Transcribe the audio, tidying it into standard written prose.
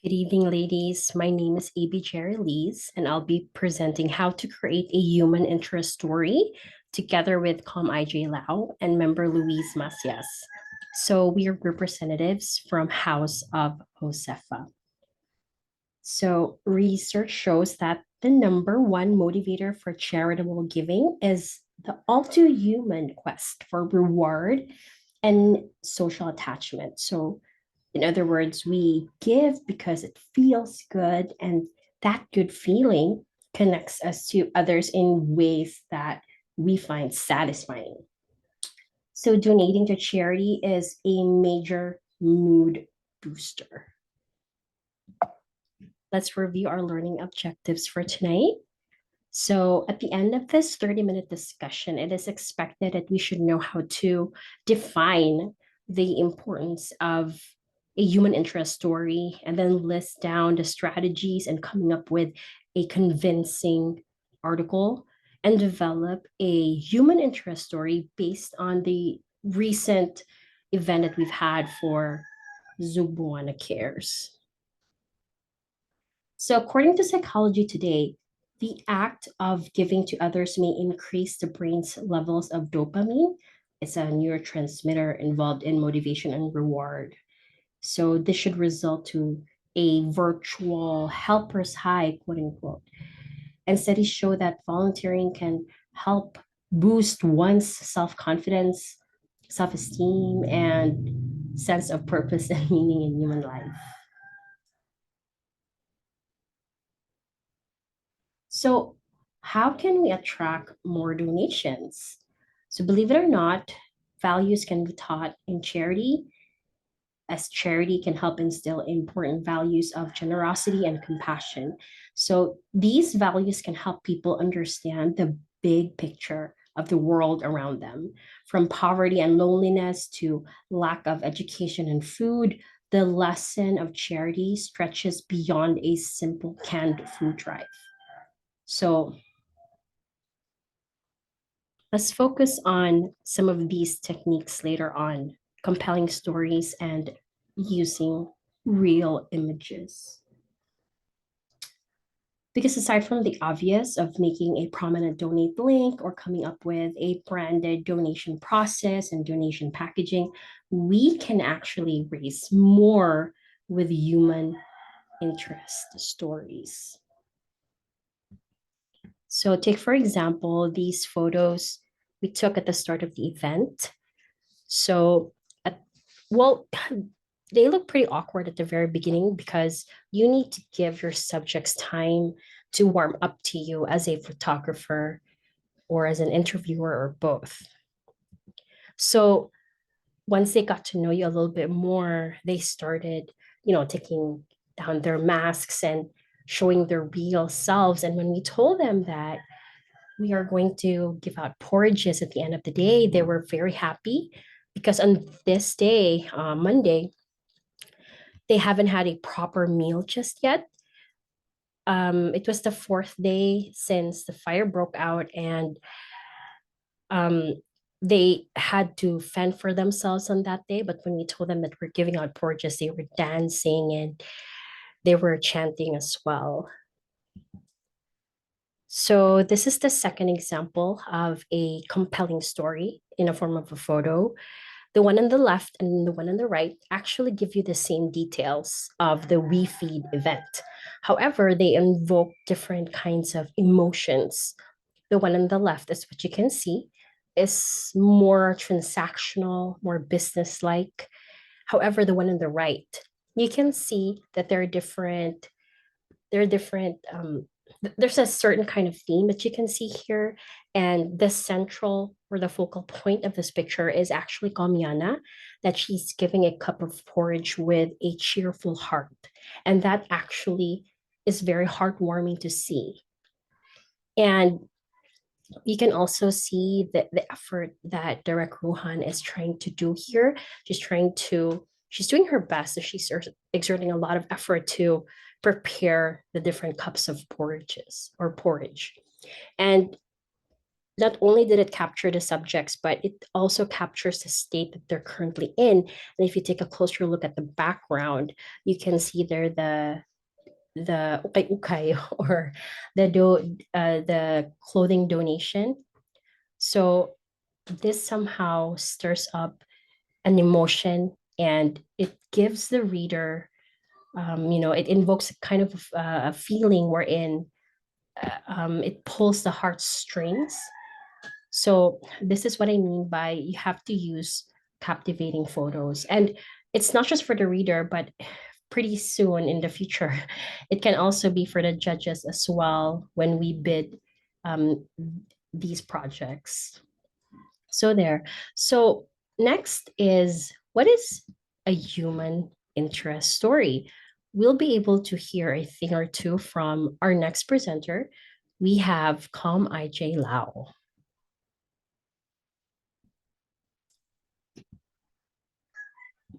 Good evening, ladies. My name is AB Jerry Lees, and I'll be presenting how to create a human interest story together with Com IJ Lau and member Luis Macias. So we are representatives from House of JOSEFA. So research shows that the number one motivator for charitable giving is the all too human quest for reward and social attachment. So in other words, we give because it feels good, and that good feeling connects us to others in ways that we find satisfying. So, donating to charity is a major mood booster. Let's review our learning objectives for tonight. So, at the end of this 30-minute discussion, it is expected that we should know how to define the importance of a human interest story and then list down the strategies and coming up with a convincing article and develop a human interest story based on the recent event that we've had for Zugbuana Cares. So, according to Psychology Today, the act of giving to others may increase the brain's levels of dopamine. It's a neurotransmitter involved in motivation and reward. So, this should result to a virtual helper's high, quote unquote. And studies show that volunteering can help boost one's self confidence, self esteem, and sense of purpose and meaning in human life. So, how can we attract more donations? So, believe it or not, values can be taught in charity, as charity can help instill important values of generosity and compassion. So, these values can help people understand the big picture of the world around them, from poverty and loneliness to lack of education and food. The lesson of charity stretches beyond a simple canned food drive. So, let's focus on some of these techniques later on, compelling stories and using real images. Because aside from the obvious of making a prominent donate link or coming up with a branded donation process and donation packaging, we can actually raise more with human interest stories. So, take for example these photos we took at the start of the event. So, at, well, they look pretty awkward at the very beginning because you need to give your subjects time to warm up to you as a photographer or as an interviewer or both. So, once they got to know you a little bit more, they started, taking down their masks and showing their real selves. And when we told them that we are going to give out porridges at the end of the day, they were very happy because on this day, Monday, they haven't had a proper meal just yet. It was the fourth day since the fire broke out, and um, they had to fend for themselves on that day. But when we told them that we're giving out porridges, they were dancing and they were chanting as well. So, this is the second example of a compelling story in a form of a photo. The one on the left and the one on the right actually give you the same details of the We Feed event. However, they invoke different kinds of emotions. The one on the left is what you can see is more transactional, more business-like. However, the one on the right, you can see that there are different there's a certain kind of theme that you can see here, and the central or the focal point of this picture is actually Kamiana, that she's giving a cup of porridge with a cheerful heart, and that actually is very heartwarming to see. And you can also see the effort that Derek Ruhan is trying to do here. She's doing her best. So she's exerting a lot of effort to prepare the different cups of porridge. And not only did it capture the subjects, but it also captures the state that they're currently in. And if you take a closer look at the background, you can see there the ukay-ukay or the clothing donation. So this somehow stirs up an emotion, and it gives the reader, it invokes a kind of a feeling wherein it pulls the heartstrings. So this is what I mean by you have to use captivating photos. And it's not just for the reader, but pretty soon in the future, it can also be for the judges as well when we bid um, these projects. So there. So next is, what is a human interest story? We'll be able to hear a thing or two from our next presenter. We have Com IJ Lau.